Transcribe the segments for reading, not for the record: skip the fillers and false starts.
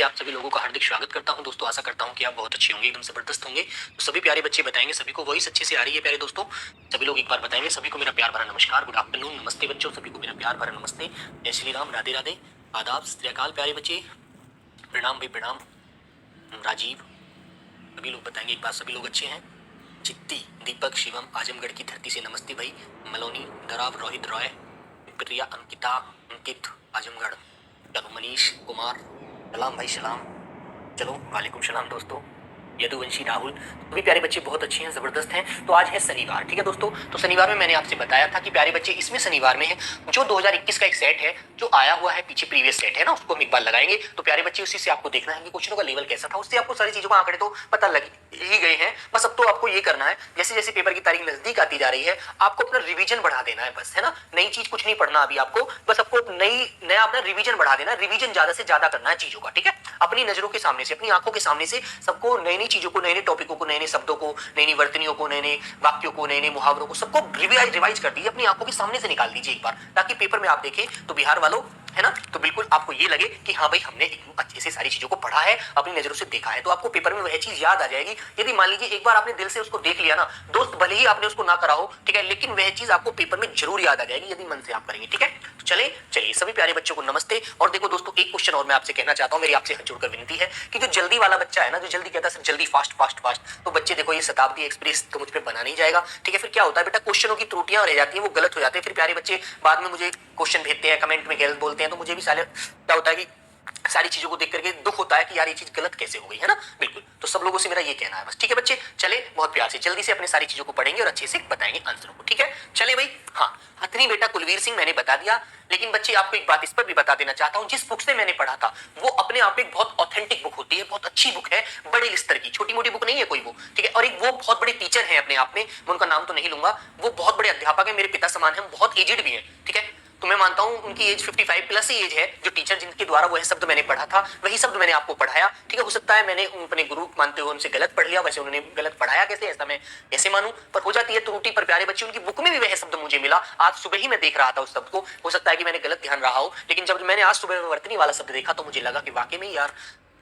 से आप सभी लोगों का हार्दिक स्वागत करता हूं दोस्तों। आशा करता हूं कि आप बहुत अच्छे होंगे, एकदम जबरदस्त होंगे। तो सभी प्यारे बच्चे बताएंगे, सभी को वॉइस अच्छे से आ रही है प्यारे दोस्तों? सभी लोग एक बार बताएंगे। सभी को मेरा प्यार भरा नमस्कार, गुड आफ्टरनून, नमस्ते बच्चों, सभी को मेरा प्यार भरा नमस्ते, जय श्री राम, राधे राधे, आदाब, सत श्री अकाल प्यारे बच्चे, प्रणाम भाई प्रणाम। राजीव, सभी लोग बताएंगे एक बार, सभी लोग अच्छे हैं? चित्ती, दीपक, शिवम, आजमगढ़ की धरती से नमस्ते भाई। मलोनी, दराव, रोहित, रॉय, प्रिया, अंकिता, अंकित, आजमगढ़, चलो मनीष कुमार, सलाम भाई सलाम, चलो वालेकुम सलाम दोस्तों, यदुवंशी, राहुल, सभी प्यारे बच्चे बहुत अच्छे हैं, जबरदस्त हैं। तो आज है शनिवार, ठीक है दोस्तों। तो शनिवार में मैंने आपसे बताया था कि प्यारे बच्चे इसमें शनिवार में है जो 2021 का एक सेट है जो आया हुआ है, पीछे प्रीवियस सेट है ना, उसको हम एक बार लगाएंगे। तो प्यारे बच्चे उसी से आपको देखना है कि क्वेश्चनों का लेवल कैसा था, उससे आपको सारी चीजों का आंकड़े तो पता लग ही गए हैं। बस अब तो आपको ये करना है, जैसे जैसे पेपर की तारीख नजदीक आती जा रही है, आपको अपना रिवीजन बढ़ा देना है बस, है ना। नई चीज कुछ नहीं पढ़ना अभी आपको, बस आपको नया अपना रिवीजन बढ़ा देना है। रिवीजन ज्यादा से ज्यादा करना है चीजों का, ठीक है। अपनी नजरों के सामने से, अपनी आंखों के सामने से सबको नई नई चीजों को, नए नए टॉपिकों को, नए नए शब्दों को, नई नई वर्तनियों को, नए नए वाक्यों को, नए नए मुहावरों को, सबको रिवाइज कर दीजिए, अपनी आंखों के सामने से निकाल दीजिए एक बार, ताकि पेपर में आप देखें तो बिहार वालों, है ना, तो बिल्कुल आपको ये लगे कि हाँ भाई हमने अच्छे से सारी चीजों को पढ़ा है, अपनी नजरों से देखा है, तो आपको पेपर में वह चीज याद आ जाएगी। यदि मान लीजिए एक बार आपने दिल से उसको देख लिया ना दोस्त, भले ही आपने उसको ना करा हो, ठीक है, लेकिन वह चीज आपको पेपर में जरूर याद आ जाएगी यदि मन से आप करेंगे, ठीक है। तो चलिए सभी प्यारे बच्चों को नमस्ते। और देखो दोस्तों, एक क्वेश्चन और मैं आपसे कहना चाहता हूँ, मेरी आपसे हाथ जोड़कर विनती है कि जो जल्दी वाला बच्चा है ना, जो जल्दी कहता है सर जल्दी फास्ट फास्ट फास्ट, तो बच्चे देखो ये शताब्दी एक्सप्रेस तो मुझ पे बना नहीं जाएगा, ठीक है। फिर क्या होता है बेटा, क्वेश्चनों की त्रुटियां रह जाती है, वो गलत हो जाते हैं, फिर प्यारे बच्चे बाद में मुझे क्वेश्चन भेजते हैं, कमेंट में गलत बोलते हैं, तो मुझे भी साले क्या होता है कि सारी चीजों को देख करके दुख होता है कि यार ये चीज गलत कैसे हो गई, है ना। बिल्कुल, तो सब लोगों से मेरा ये कहना है बस, ठीक है बच्चे। चले बहुत प्यार से जल्दी से अपनी सारी चीजों को पढ़ेंगे और अच्छे से बताएंगे आंसरों को, ठीक है। चले भाई, हाँ, हथनी बेटा कुलवीर सिंह मैंने बता दिया, लेकिन बच्चे आपको एक बात इस पर भी बता देना चाहता हूं, जिस बुक से मैंने पढ़ा था वो अपने आप एक बहुत ऑथेंटिक बुक होती है, बहुत अच्छी बुक है, बड़े स्तर की, छोटी मोटी बुक नहीं है कोई वो, ठीक है। और एक वो बहुत बड़े टीचर है अपने आप में, मैं उनका नाम तो नहीं लूंगा, वो बहुत बड़े अध्यापक है, मेरे पिता समान है, बहुत एजेड भी है, ठीक है। तो मैं मानता हूं उनकी एज 55 प्लस ही एज है, जो टीचर जिनके द्वारा वह शब्द मैंने पढ़ा था वही शब्द मैंने आपको पढ़ाया, ठीक है। हो सकता है मैंने अपने गुरु मानते हुए उनसे गलत पढ़ लिया, वैसे उन्होंने गलत पढ़ाया कैसे, ऐसा मैं कैसे मानूं, पर हो जाती है त्रुटि। पर प्यारे बच्चे, उनकी बुक में भी वह शब्द मुझे मिला, आज सुबह ही मैं देख रहा था उस शब्द को, हो सकता है कि मैंने गलत ध्यान रहा हो, लेकिन जब मैंने आज सुबह वर्तनी वाला शब्द देखा तो मुझे लगा कि वाकई में यार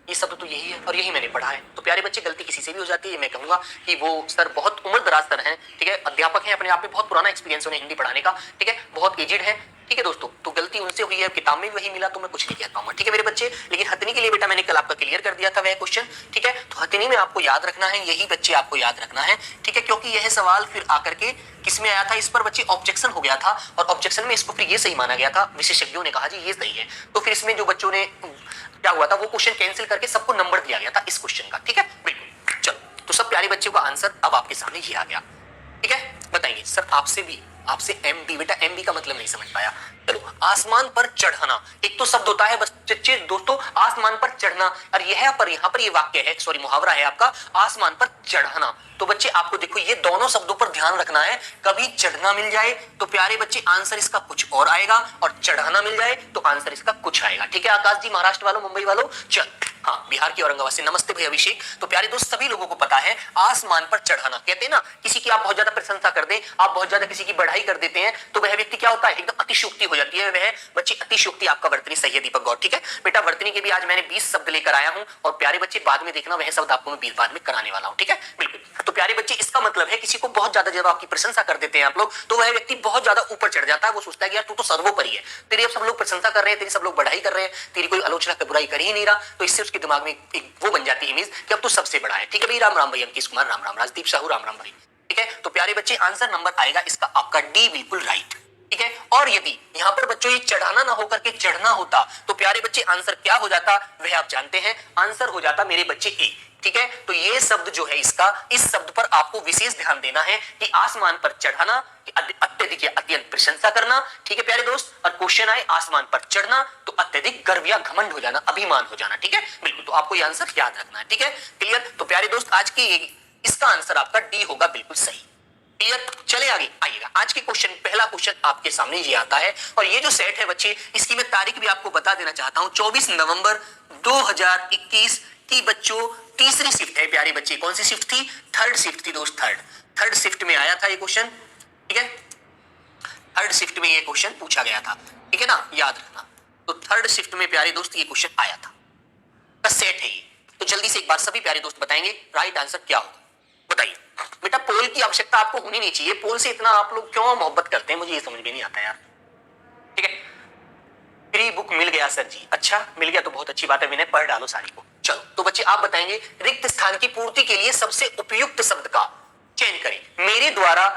ये शब्द तो यही है और यही मैंने पढ़ा है। तो प्यारे बच्चे, गलती किसी से भी हो जाती है, मैं कहूंगा कि वो सर बहुत उम्र दराज सर हैं, ठीक है, अध्यापक हैं, अपने आप में बहुत पुराना एक्सपीरियंस उन्हें हिंदी पढ़ाने का, ठीक है, बहुत एजेड है, ठीक है दोस्तों। तो गलती उनसे हुई है, किताब में भी वही मिला, तो मैं कुछ नहीं कह पाऊंगा, ठीक है मेरे बच्चे। लेकिन हथनी के लिए बेटा मैंने कल आपका क्लियर कर दिया था वह क्वेश्चन, ठीक है। तो हथनी में आपको याद रखना है, यही बच्चे आपको याद रखना है, ठीक है, क्योंकि यह सवाल फिर आकर के किस में आया था, इस पर बच्चे ऑब्जेक्शन हो गया था, और ऑब्जेक्शन में इसको फिर ये सही माना गया था, विशेषज्ञों ने कहा जी ये सही है। तो फिर इसमें जो बच्चों ने क्या हुआ था, वो क्वेश्चन कैंसिल करके सबको नंबर दिया गया था इस क्वेश्चन का, ठीक है, बिल्कुल। चलो, तो सब प्यारे बच्चों का आंसर अब आपके सामने ये आ गया, ठीक है। बताइए सर, आपसे एमबी, बेटा एमबी का मतलब नहीं समझ पाया। चलो, आसमान पर चढ़ना, एक तो शब्द होता है बस चच्चे दोस्तों, आसमान पर चढ़ना, और यह पर यहाँ पर ये वाक्य है, सॉरी मुहावरा है आपका, आसमान पर चढ़ना। तो बच्चे आपको देखो ये दोनों शब्दों पर ध्यान रखना है, कभी चढ़ना मिल जाए तो प्यारे बच्चे आंसर इसका कुछ और आएगा, और चढ़ाना मिल जाए तो आंसर इसका कुछ आएगा, ठीक है। आकाश जी, महाराष्ट्र वालों, मुंबई वालों, चल, हाँ, बिहार की औरंगाबाद से नमस्ते भाई अभिषेक। तो प्यारे दोस्त, सभी लोगों को पता है आसमान पर चढ़ाना, कहते हैं ना किसी की आप बहुत ज्यादा प्रशंसा कर दें, आप बहुत ज्यादा किसी की बढ़ाई कर देते हैं, तो वह व्यक्ति क्या होता है, एकदम अतिशयोक्ति हो जाती है, वह बच्चे अतिशयोक्ति आपका वर्तनी सही है दीपक गौर, ठीक है बेटा। वर्तनी के भी आज मैंने 20 शब्द लेकर आया हूं, और प्यारे बच्चे बाद में देखना वह शब्द आपको मैं बाद में कराने वाला हूं, ठीक है, बिल्कुल। तो प्यारे बच्चे, इसका मतलब है किसी को बहुत ज्यादा जब आपकी प्रशंसा कर देते हैं आप लोग, तो वह व्यक्ति बहुत ज्यादा ऊपर चढ़ जाता है, वो सोचता है कि यार तू तो सर्वोपरि है, तेरी अब सब लोग प्रशंसा कर रहे हैं, तेरी सब लोग बढ़ाई कर रहे हैं, तेरी कोई आलोचना कर बुराई कर ही नहीं रहा, तो इससे उसके दिमाग में एक वो बन जाती है इमेज कि अब तो सबसे बड़ा है, ठीक है भाई। राम राम भाई अंकित कुमार, राम राम, राजदीप साहू, राम राम भाई, ठीक है। तो प्यारे बच्चे, आंसर नंबर आएगा इसका आपका डी, बिल्कुल राइट, ठीक है। और यदि यहाँ पर बच्चों ये चढ़ाना ना होकर के चढ़ना होता तो प्यारे बच्चे आंसर क्या हो जाता, वह आप जानते हैं, आंसर हो जाता मेरे बच्चे ए, ठीक है। तो ये शब्द जो है इसका, इस शब्द पर आपको विशेष ध्यान देना है कि आसमान पर चढ़ाना, अत्यधिक या अत्यंत प्रशंसा करना, ठीक है प्यारे दोस्त। और क्वेश्चन आए आसमान पर चढ़ना तो अत्यधिक गर्व या घमंड हो जाना, अभिमान हो जाना, ठीक है, बिल्कुल। तो आपको ये आंसर याद रखना है, ठीक है, क्लियर। तो प्यारे दोस्त, आज की इसका आंसर आपका डी होगा, बिल्कुल सही, क्लियर। चले आगे आइएगा, आज के क्वेश्चन, पहला क्वेश्चन आपके सामने ये आता है, और ये जो सेट है बच्चे, इसकी मैं तारीख भी आपको बता देना चाहता हूं, 24 नवंबर 2021 की बच्चों तीसरी शिफ्ट है प्यारे बच्चे। कौन सी शिफ्ट थी, थर्ड शिफ्ट थी दोस्त, थर्ड शिफ्ट में आया था ये क्वेश्चन, ठीक है, थर्ड शिफ्ट में ये क्वेश्चन पूछा गया था, ठीक है ना, याद रखना। तो थर्ड शिफ्ट में प्यारे दोस्त ये क्वेश्चन आया था, जल्दी से एक बार सभी प्यारे दोस्त बताएंगे राइट आंसर क्या होगा, बताइए। बेटा पोल की आवश्यकता आपको होनी नहीं चाहिए, पोल से इतना आप लोग क्यों मोहब्बत करते हैं मुझे ये समझ में नहीं आता यार। ठीक है, फ्री बुक मिल गया सर जी, अच्छा मिल गया तो बहुत अच्छी बात है, विनय पढ़ डालो सारी को। चलो तो बच्चे आप बताएंगे रिक्त स्थान की पूर्ति के लिए सबसे उपयुक्त शब्द का चयन करें। मेरे द्वारा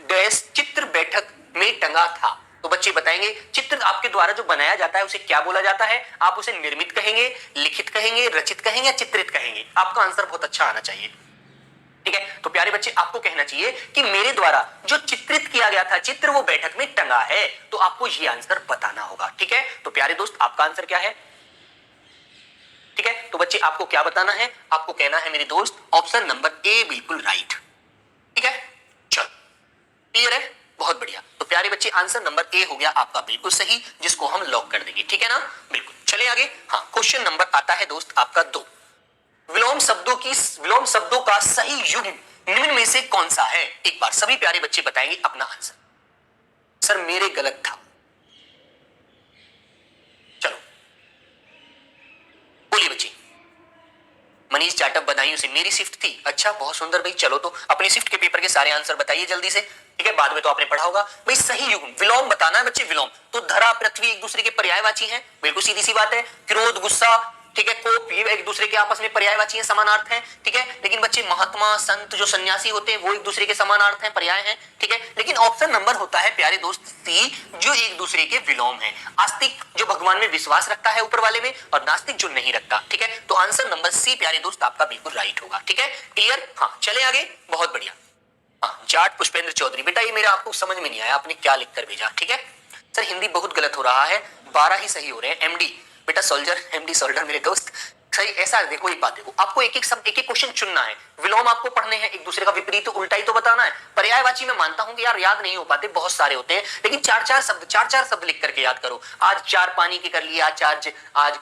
डैश चित्र बैठक में टंगा था, तो बच्चे बताएंगे चित्र आपके द्वारा जो बनाया जाता है उसे क्या बोला जाता है, आप उसे निर्मित कहेंगे, लिखित कहेंगे, रचित कहेंगे या चित्रित कहेंगे। आपका आंसर बहुत अच्छा आना चाहिए। ठीक है, तो प्यारे बच्चे आपको कहना चाहिए कि मेरे द्वारा जो चित्रित किया गया था चित्र वो बैठक में टंगा है, तो आपको ये आंसर बताना होगा। ठीक है, तो प्यारे दोस्त आपका आंसर क्या है? ठीक है, तो बच्चे आपको क्या बताना है, आपको कहना है मेरे दोस्त ऑप्शन नंबर ए बिल्कुल राइट। ठीक है, चलो क्लियर है, बहुत बढ़िया। तो प्यारे बच्चे आंसर नंबर ए हो गया आपका बिल्कुल सही, जिसको हम लॉक कर देंगे। ठीक है ना, बिल्कुल। चले आगे। हाँ, क्वेश्चन नंबर आता है दोस्त आपका 2। विलोम शब्दों का सही युग्म निम्न में से कौन सा है? एक बार सभी प्यारे बच्चे बताएंगे अपना आंसर। सर मेरे गलत था, चलो बोलिए बच्चे। मनीष जाटव बधाइयों से, मेरी शिफ्ट थी, अच्छा बहुत सुंदर भाई। चलो तो अपनी शिफ्ट के पेपर के सारे आंसर बताइए जल्दी से। ठीक है, बाद में तो आपने पढ़ा होगा भाई। सही युग्म विलोम बताना है बच्चे। विलोम तो धरा पृथ्वी एक दूसरे के पर्यायवाची हैं, बिल्कुल सीधी सी बात है। क्रोध गुस्सा, ठीक है, कोप, ये एक दूसरे के आपस में पर्यायवाची हैं, समानार्थ हैं। ठीक है, लेकिन बच्चे महात्मा संत जो सन्यासी होते हैं वो एक दूसरे के समानार्थ हैं, पर्याय हैं। ठीक है, लेकिन ऑप्शन नंबर होता है प्यारे दोस्त सी, जो एक दूसरे के विलोम है। आस्तिक जो भगवान में विश्वास रखता है ऊपर वाले में, और नास्तिक जो नहीं रखता। ठीक है, तो आंसर नंबर सी प्यारे दोस्त आपका बिल्कुल राइट होगा। ठीक है, क्लियर। हाँ चले आगे, बहुत बढ़िया। हाँ, जाट पुष्पेंद्र चौधरी, बेटा ये मेरा आपको समझ में नहीं आया, आपने क्या लिख कर भेजा। ठीक है सर, हिंदी बहुत गलत हो रहा है, 12 ही सही हो रहे हैं। एमडी बेटा सोल्जर, एमडी सोल्जर मेरे दोस्त सही। ऐसा देखो, एक बात देखो, आपको एक एक सब एक एक क्वेश्चन चुनना है। विलोम आपको पढ़ने हैं, एक दूसरे का विपरीत तो उल्टा ही तो बताना है। पर्यायवाची में मानता हूं कि यार याद नहीं हो पाते, बहुत सारे होते हैं, लेकिन चार चार शब्द लिख करके याद करो। आज 4 पानी के कर लिए, आज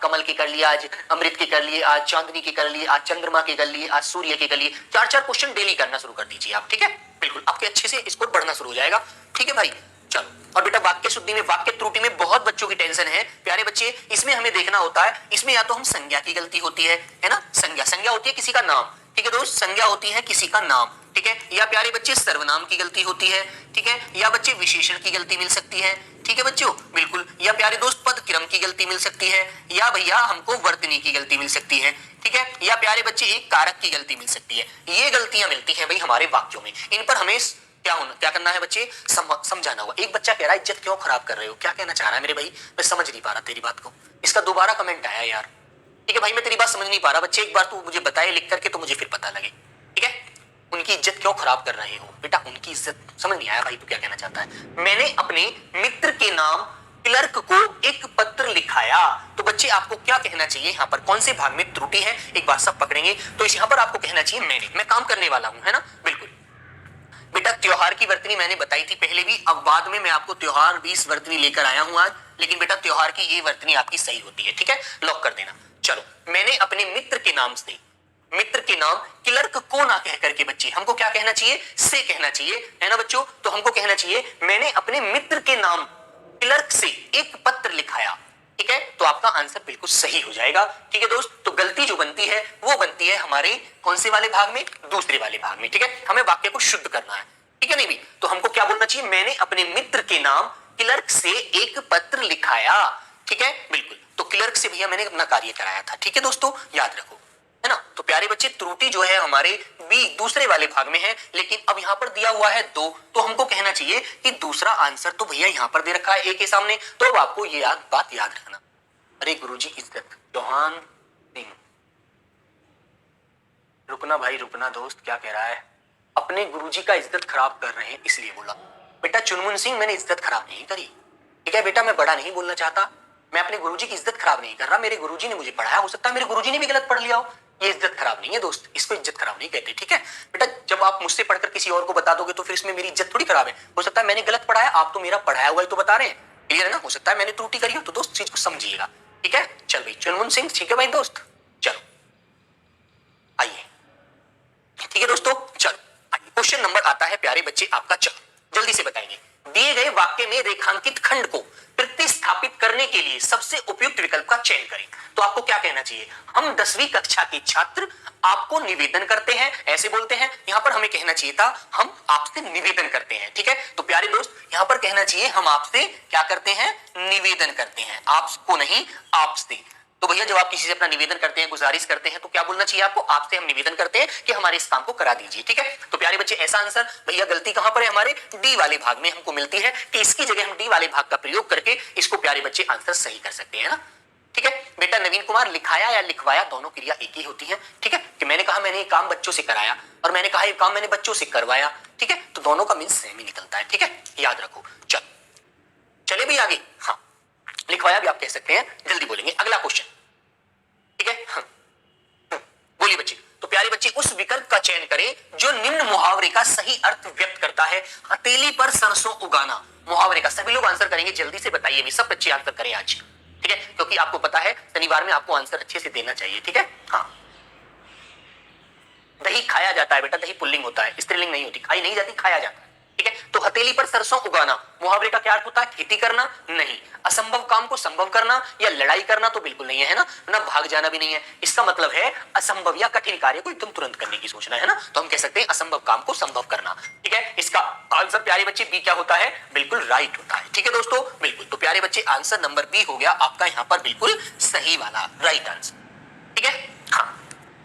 कमल के कर लिए, आज अमृत के कर लिए, आज चांदनी के कर लिए, आज चंद्रमा के कर लिए, आज सूर्य के कर लिए। 4 क्वेश्चन डेली करना शुरू कर दीजिए आप। ठीक है, बिल्कुल आपके अच्छे से स्कोर बढ़ना शुरू हो जाएगा। ठीक है भाई, चलो। और बेटा वाक्य शुद्धि में, वाक्य त्रुटि में बहुत बच्चों की टेंशन है प्यारे बच्चे। इसमें हमें देखना होता है, इसमें या तो हम संज्ञा की गलती होती है ना, संज्ञा होती है किसी का नाम। ठीक है दोस्त, संज्ञा होती है किसी का नाम। ठीक है, या प्यारे बच्चे सर्वनाम की गलती होती है। ठीक है, या बच्चे विशेषण की गलती मिल सकती है। ठीक है बच्चों, बिल्कुल। या प्यारे दोस्त पद क्रम की गलती मिल सकती है, या भैया हमको वर्तनी की गलती मिल सकती है। ठीक है, या प्यारे बच्चे एक कारक की गलती मिल सकती है। ये गलतियां मिलती हैं भाई हमारे वाक्यों में, इन पर हमें क्या करना है बच्चे, समझाना होगा। एक बच्चा कह रहा है इज्जत क्यों खराब कर रहे हो, क्या कहना चाह रहा है मेरे भाई, मैं समझ नहीं पा रहा तेरी बात को। इसका दोबारा कमेंट आया यार। ठीक है भाई, मैं तेरी बात समझ नहीं पा रहा बच्चे, एक बार तू मुझे बताए लिख करके, तो मुझे फिर पता लगे। ठीक है, उनकी इज्जत क्यों खराब कर रहे हो बेटा, उनकी इज्जत समझ नहीं आया भाई तू क्या कहना चाहता है। मैंने अपने मित्र के नाम क्लर्क को एक पत्र लिखाया, तो बच्चे आपको क्या कहना चाहिए, यहाँ पर कौन से भाग में त्रुटि है, एक बार सब पकड़ेंगे। तो यहाँ पर आपको कहना चाहिए मैं काम करने वाला हूं, है ना, बिल्कुल। बेटा त्योहार की वर्तनी मैंने बताई थी पहले भी, अब बाद में मैं आपको त्योहार 20 वर्तनी लेकर आया हूं आज, लेकिन बेटा त्योहार की ये वर्तनी आपकी सही होती है। ठीक है, लॉक कर देना। चलो, मैंने अपने मित्र के नाम से, मित्र के नाम क्लर्क को ना कह करके बच्चे हमको क्या कहना चाहिए, से कहना चाहिए, है ना बच्चों। तो हमको कहना चाहिए मैंने अपने मित्र के नाम क्लर्क से एक पत्र लिखाया। ठीक है, तो आपका आंसर बिल्कुल सही हो जाएगा। ठीक है दोस्त, तो गलती जो बनती है वो बनती है हमारे कौन से वाले भाग में, दूसरे वाले भाग में। ठीक है, हमें वाक्य को शुद्ध करना है। ठीक है नहीं भी, तो हमको क्या बोलना चाहिए, मैंने अपने मित्र के नाम क्लर्क से एक पत्र लिखाया। ठीक है, बिल्कुल। तो क्लर्क से भैया मैंने अपना कार्य कराया था। ठीक है दोस्तों, याद रखो, है ना। तो प्यारे बच्चे त्रुटि जो है हमारे बी दूसरे वाले भाग में है, लेकिन अब यहाँ पर दिया हुआ है 2, तो हमको कहना चाहिए कि दूसरा आंसर तो भैया यहाँ पर दे रखा है ए के सामने, तो अब आपको ये बात याद रखना। अरे गुरुजी इज्जत, चौहान सिंह, रुकना भाई रुकना दोस्त, क्या कह रहा है, अपने गुरुजी का इज्जत खराब कर रहे हैं इसलिए बोला। बेटा चुनमुन सिंह, मैंने इज्जत खराब नहीं करी। ठीक है बेटा, मैं बड़ा नहीं बोलना चाहता, मैं अपने गुरुजी की इज्जत खराब नहीं कर रहा, मेरे गुरुजी ने मुझे पढ़ाया, हो सकता है मेरे गुरुजी ने भी गलत पढ़ लिया हो, ये इज्जत खराब नहीं है दोस्त, इसको इज्जत खराब नहीं कहते। ठीक है बेटा, जब आप मुझसे पढ़कर किसी और को बता दोगे तो फिर इसमें मेरी इज्जत थोड़ी खराब है। हो सकता है मैंने गलत पढ़ाया, आप तो मेरा पढ़ाया हुआ ही तो बता रहे हैं, क्लियर है ना। हो सकता है मैंने त्रुटि करी हो, तो दोस्त चीज को समझिएगा। ठीक है, चल भाई चुनमुन सिंह, ठीक है भाई दोस्त, चलो आइए। ठीक है दोस्तों, चलो क्वेश्चन नंबर आता है प्यारे बच्चे आपका, चलो जल्दी से बताएंगे। दिए गए वाक्य में रेखांकित खंड को प्रतिस्थापित स्थापित करने के लिए सबसे उपयुक्त विकल्प का चयन करें। तो आपको क्या कहना चाहिए, हम 10वीं कक्षा के छात्र आपको निवेदन करते हैं, ऐसे बोलते हैं। यहां पर हमें कहना चाहिए था हम आपसे निवेदन करते हैं, ठीक है। तो प्यारे दोस्त यहां पर कहना चाहिए हम आपसे क्या करते हैं, निवेदन करते हैं, आपको नहीं आपसे। तो भैया जब आप किसी से अपना निवेदन करते हैं, गुजारिश करते हैं, तो क्या बोलना चाहिए आपको, आपसे हम निवेदन करते हैं कि हमारे इस काम को करा दीजिए, ठीक है। तो प्यारे बच्चे ऐसा आंसर भैया गलती कहां पर है, हमारे डी वाले भाग में हमको मिलती है कि इसकी जगह हम डी वाले भाग का प्रयोग करके इसको प्यारे बच्चे आंसर सही कर सकते हैं ना, ठीक है। बेटा नवीन कुमार, लिखाया या लिखवाया दोनों क्रिया एक ही होती है, ठीक है। कि मैंने कहा मैंने ये काम बच्चों से कराया और मैंने कहा ये काम मैंने बच्चों से करवाया, ठीक है। तो दोनों का मीन सेम ही निकलता है, ठीक है, याद रखो। चले भी आगे, हाँ लिखवाया भी आप कह सकते हैं, जल्दी बोलेंगे। अगला क्वेश्चन, ठीक है। बोलिए बच्चे। तो प्यारे बच्चे उस विकल्प का चयन करें जो निम्न मुहावरे का सही अर्थ व्यक्त करता है। हथेली पर सरसों उगाना मुहावरे का, सभी लोग आंसर करेंगे, जल्दी से बताइए भी, सब बच्चे आंसर करें आज, ठीक है, क्योंकि आपको पता है शनिवार में आपको आंसर अच्छे से देना चाहिए, ठीक है। हाँ, दही खाया जाता है बेटा, दही पुल्लिंग होता है, स्त्रीलिंग नहीं होती, खाई नहीं जाती, खाया जाता है, ठीक है। तो हथेली पर सरसों उगाना मुहावरे का क्या अर्थ होता है, खेती करना नहीं, असंभव काम को संभव करना या लड़ाई करना तो बिल्कुल नहीं है ना, ना भाग जाना भी नहीं है। इसका मतलब है असंभव या कठिन कार्य को एकदम तुरंत करने की सोचना है ना, तो हम कह सकते हैं असंभव काम को संभव करना, ठीक है। इसका आंसर प्यारे बच्चे बी क्या होता है, बिल्कुल राइट होता है, ठीक है दोस्तों, बिल्कुल। तो प्यारे बच्चे आंसर नंबर बी हो गया आपका यहाँ पर बिल्कुल सही वाला राइट आंसर, ठीक है। हाँ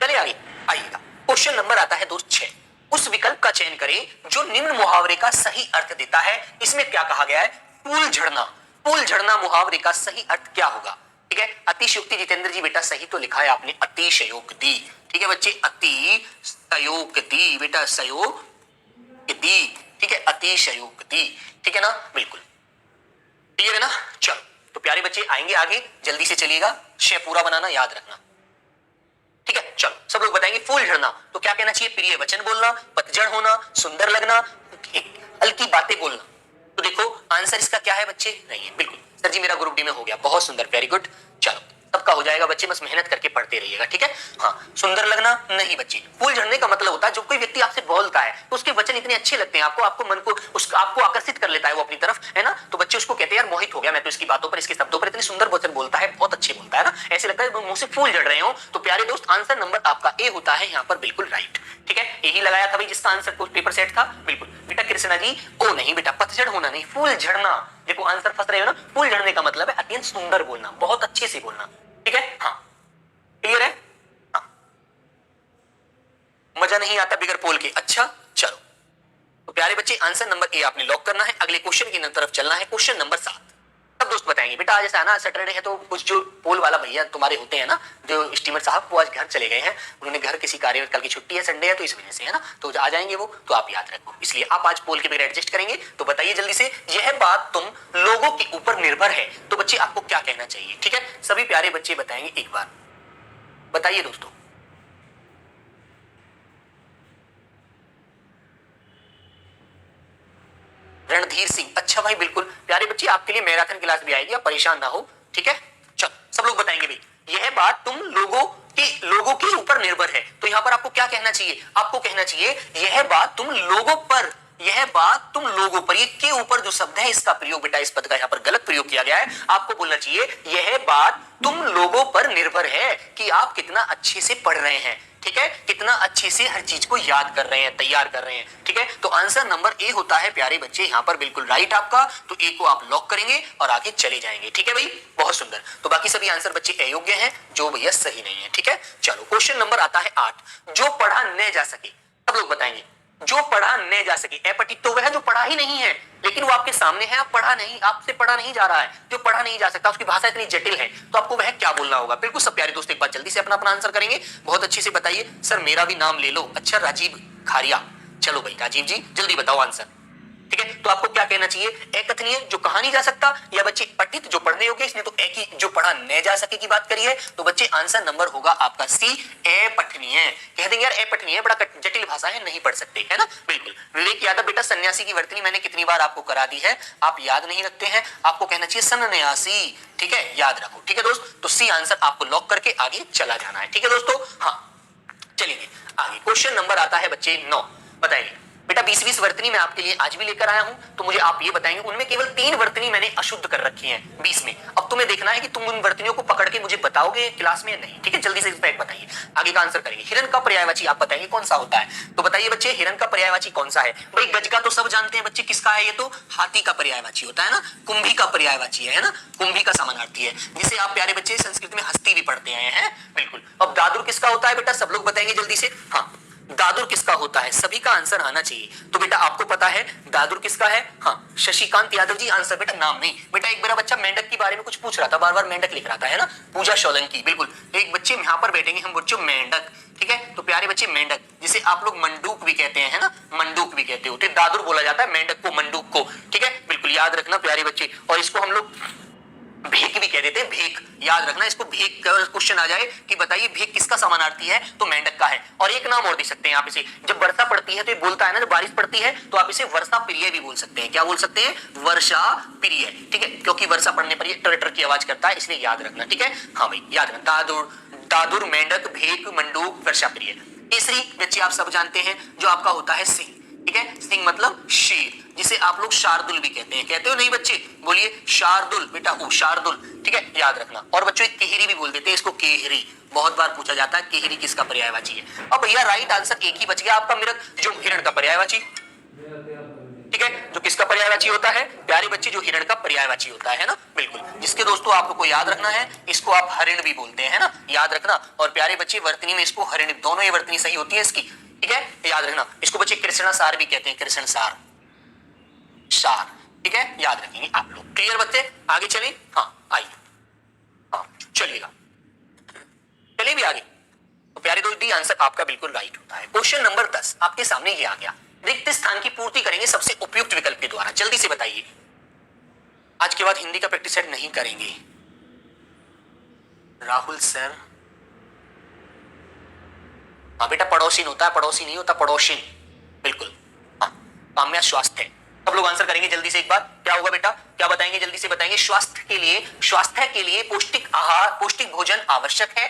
चलिए आगे आइएगा। क्वेश्चन नंबर आता है दोस्त 6। उस विकल्प का चयन करें जो निम्न मुहावरे का सही अर्थ देता है। इसमें क्या कहा गया है, फूल झड़ना। फूल झड़ना मुहावरे का सही अर्थ क्या होगा, ठीक है। अतिशयोक्ति जितेंद्र जी बेटा सही तो लिखा है आपने, अतिशयोक्ति, ठीक है बच्चे, अतिशयोक्ति बेटा, सहयोक्ति, ठीक है, अतिशयोक्ति, ठीक है ना, बिल्कुल क्लियर है ना। चलो तो प्यारे बच्चे आएंगे आगे, जल्दी से चलिएगा, शेर पूरा बनाना याद रखना, ठीक है। चलो सब लोग बताएंगे फूल झड़ना तो क्या कहना चाहिए, प्रिय वचन बोलना, पतझड़ होना, सुंदर लगना, हल्की बातें बोलना। तो देखो आंसर इसका क्या है बच्चे, नहीं है, बिल्कुल सर जी मेरा ग्रुप डी में हो गया, बहुत सुंदर, वेरी गुड। चलो सबका हो जाएगा बच्चे, बस मेहनत करके पढ़ते रहिएगा, ठीक है। हाँ सुंदर लगना नहीं बच्चे, फूल झड़ने का मतलब होता है जो कोई व्यक्ति आपसे बोलता है तो उसके वचन इतने अच्छे लगते हैं आपको, आपको मन को आपको आकर्षित कर लेता है वो अपनी तरफ, है ना। तो बच्चे उसको कहते हैं यार मोहित हो गया मैं तो इसकी बातों पर, इसके शब्दों पर, इतने सुंदर वचन बोलता है, बहुत अच्छे बोलता है ना, ऐसे लगता है मुंह से फूल झड़ रहे हो। तो प्यारे दोस्त आंसर नंबर आपका ए होता है यहाँ पर बिल्कुल राइट, ठीक है। यही लगाया था भाई जिसका आंसर को पेपर सेट था, बिल्कुल बेटा कृष्णा जी, ओ नहीं बेटा, पतझड़ होना नहीं, फूल झड़ना। देखो आंसर फंस रहे हो ना, फूल झड़ने का मतलब है अत्यंत सुंदर बोलना, बहुत अच्छे से बोलना, ठीक है। हाँ क्लियर है, हाँ। मजा नहीं आता बिगर पोल के, अच्छा चलो तो प्यारे बच्चे आंसर नंबर ए आपने लॉक करना है, अगले क्वेश्चन की तरफ चलना है। क्वेश्चन नंबर 7 सब दोस्त बताएंगे बेटा, आज ऐसा है ना सैटरडे है तो कुछ जो पोल वाला भैया तुम्हारे होते हैं ना, जो स्टीमर साहब वो आज घर चले गए हैं, उन्होंने घर किसी कार्य, कल की छुट्टी है, संडे है, तो इस वजह से है ना, तो आ जाएंगे वो, तो आप याद रखो, इसलिए आप आज पोल के बगैर एडजस्ट करेंगे। तो बताइए जल्दी से, यह बात तुम लोगों के ऊपर निर्भर है, तो बच्चे आपको क्या कहना चाहिए, ठीक है। सभी प्यारे बच्चे बताएंगे एक बार, बताइए दोस्तों। रणधीर सिंह, अच्छा भाई बिल्कुल प्यारे बच्चे आपके लिए मैराथन क्लास भी आएगी, आप परेशान ना हो, ठीक है। चलो सब लोग बताएंगे भाई, यह बात तुम लोगों के ऊपर निर्भर है। तो यहां पर आपको क्या कहना चाहिए, आपको कहना चाहिए यह बात तुम लोगों पर, यह बात तुम लोगों पर, ये के ऊपर जो शब्द है इसका प्रयोग बेटा, इस पद का यहां पर गलत प्रयोग किया गया है। आपको बोलना चाहिए यह बात तुम लोगों पर निर्भर है कि आप कितना अच्छे से पढ़ रहे हैं, ठीक है, कितना अच्छे से हर चीज को याद कर रहे हैं, तैयार कर रहे हैं, ठीक है। तो आंसर नंबर ए होता है प्यारे बच्चे यहाँ पर बिल्कुल राइट आपका, तो ए को आप लॉक करेंगे और आगे चले जाएंगे, ठीक है भाई, बहुत सुंदर। तो बाकी सभी आंसर बच्चे अयोग्य हैं, जो भैया सही नहीं है, ठीक है। चलो क्वेश्चन नंबर आता है 8, जो पढ़ा न जा सके, सब लोग बताएंगे जो पढ़ा न जा सके, अपठित तो वह जो पढ़ा ही नहीं है, लेकिन वो आपके सामने है, आप पढ़ा नहीं, आपसे पढ़ा नहीं जा रहा है, जो पढ़ा नहीं जा सकता, उसकी भाषा इतनी जटिल है, तो आपको वह क्या बोलना होगा। बिल्कुल सब प्यारे दोस्त एक बार जल्दी से अपना अपना आंसर करेंगे, बहुत अच्छे से बताइए। सर मेरा भी नाम ले लो, अच्छा राजीव खारिया, चलो भाई राजीव जी जल्दी बताओ आंसर, ठीक है। तो आपको क्या कहना चाहिए, अकथनीय जो कहा नहीं जा सकता, या बच्चे पठित जो पढ़ने योग्य, इसने तो एक ही जो पढ़ा न जा सके की बात करी है, तो बच्चे आंसर नंबर होगा आपका सी, अपठनीय। कह देंगे यार अपठनीय बड़ा जटिल भाषा है, नहीं पढ़ सकते, है ना, बिल्कुल। विवेक यादव बेटा सन्यासी की वर्तनी मैंने कितनी बार आपको करा दी है, आप याद नहीं रखते हैं, आपको कहना चाहिए सन्यासी, ठीक है, याद रखो, ठीक है दोस्त। तो सी आंसर आपको लॉक करके आगे चला जाना है, ठीक है दोस्तों। हाँ चलिए आगे क्वेश्चन नंबर आता है बच्चे 9, बताइए बेटा 20-20 वर्तनी मैं आपके लिए आज भी लेकर आया हूं, तो मुझे आप ये बताएंगे उनमें केवल 3 वर्तनी मैंने अशुद्ध कर रखी हैं 20 में। अब तुम्हें देखना है कि तुम उन वर्तनियों को पकड़ के मुझे बताओगे क्लास में या नहीं। ठीक है, जल्दी से इस पर बताइए, आगे का आंसर करेंगे। हिरण का पर्यायवाची आप बताएंगे कौन सा होता है, तो बताइए बच्चे हिरण का पर्यायवाची कौन सा है। भाई गज का तो सब जानते हैं बच्चे, किसका है ये, तो हाथी का पर्यायवाची होता है ना। कुंभी का पर्यायवाची है ना, कुंभी का समानार्थी है, जिसे आप प्यारे बच्चे संस्कृत में हस्ती भी पढ़ते आए हैं। बिल्कुल। अब दादुर किसका होता है बेटा, सब लोग बताएंगे जल्दी से। हाँ, दादुर किसका होता है, सभी का आंसर आना चाहिए। तो बेटा आपको पता है दादुर किसका है, हाँ शशिकांत यादव जी आंसर। बेटा नाम नहीं, बेटा एक मेरा बच्चा मेंढक के बारे में कुछ पूछ रहा था, बार बार मेंढक लिख रहा था, है ना, पूजा सोलंकी। बिल्कुल, एक बच्चे यहाँ पर बैठेंगे हम बच्चों मेंढक, ठीक है, तो प्यारे बच्चे मेंढक, जिसे आप लोग मंडूक भी कहते हैं, है ना, मंडूक भी कहते हो, तो दादुर बोला जाता है मेंढक को, मंडूक को। ठीक है, बिल्कुल याद रखना प्यारे बच्चे। और इसको हम लोग भेक भी कह देते हैं, भेक, याद रखना इसको। भेक का क्वेश्चन आ जाए कि बताइए भेक किसका समानार्थी है, तो मेंढक का है। और एक नाम और दे सकते हैं आप इसे, जब वर्षा पड़ती है तो ये बोलता है ना, जब बारिश पड़ती है तो आप इसे वर्षा प्रिय भी बोल सकते हैं। क्या बोल सकते हैं, वर्षा प्रिय। ठीक है, क्योंकि वर्षा पड़ने पर ये टर की आवाज करता है, इसलिए याद रखना। ठीक है, हाँ भाई याद रखना, दादुर, दादुर, मेंढक, भेक, मंडूक, वर्षा प्रिय। तीसरी बच्चे आप सब जानते हैं जो आपका होता है सिंह। ठीक है, सिंह मतलब शेर, जिसे आप लोग शार्दुल भी कहते हैं, कहते हो नहीं बच्चे, बोलिए शार्दुल बेटा, ओ शार्दुल। ठीक है, याद रखना। और बच्चों एक केहरी भी बोल देते हैं इसको, केहरी, बहुत बार पूछा जाता है केहरी किसका पर्यायवाची है। अब भैया राइट आंसर एक ही बच गया आपका, मेरा जो हिरण का पर्यायवाची। ठीक है, जो किसका पर्यायवाची होता है, प्यारे बच्चे जो हिरण का पर्यायवाची होता है ना, बिल्कुल, जिसके दोस्तों आपको याद रखना है, इसको आप हरिण भी बोलते हैं ना, याद रखना। और प्यारे बच्चे वर्तनी में इसको हरिण, दोनों ही वर्तनी सही होती है इसकी। ठीक है, याद रखना, इसको बच्चे कृष्णा सार भी कहते हैं, कृष्ण सार, सार। ठीक है, याद रखेंगे आप लोग। क्लियर बच्चे, आगे चले। हाँ आइए, हाँ चलिएगा, चलिए भी आगे। तो प्यारे दोस्त डी आंसर आपका बिल्कुल राइट होता है। क्वेश्चन नंबर 10 आपके सामने ये आ गया, रिक्त स्थान की पूर्ति करेंगे सबसे उपयुक्त विकल्प के द्वारा। जल्दी से बताइए, आज के बाद हिंदी का प्रैक्टिस सेट नहीं करेंगे। राहुल सर, हाँ बेटा पड़ोसिन होता है, पड़ोसी नहीं होता, पड़ोसिन। बिल्कुल, हाँ काम्या स्वास्थ्य। सब लोग आंसर करेंगे जल्दी से एक बार, क्या होगा बेटा, क्या बताएंगे, जल्दी से बताएंगे। स्वास्थ्य के लिए पौष्टिक आहार, पौष्टिक भोजन आवश्यक है।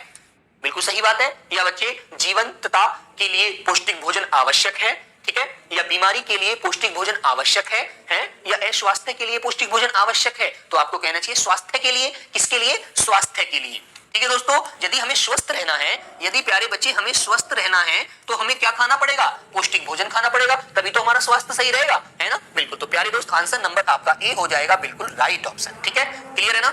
बिल्कुल सही बात है। या बच्चे जीवंतता के लिए पौष्टिक भोजन आवश्यक है। ठीक है, या बीमारी के लिए पौष्टिक भोजन आवश्यक है, या अस्वास्थ्य के लिए पौष्टिक भोजन आवश्यक है। तो आपको कहना चाहिए स्वास्थ्य के लिए, किसके लिए, स्वास्थ्य के लिए। ठीक है दोस्तों, यदि हमें स्वस्थ रहना है, यदि प्यारे बच्चे हमें स्वस्थ रहना है, तो हमें क्या खाना पड़ेगा, पौष्टिक भोजन खाना पड़ेगा, तभी तो हमारा स्वास्थ्य सही रहेगा, है ना। बिल्कुल, तो प्यारे दोस्त आंसर नंबर आपका ए हो जाएगा, बिल्कुल राइट ऑप्शन। ठीक है, क्लियर है ना।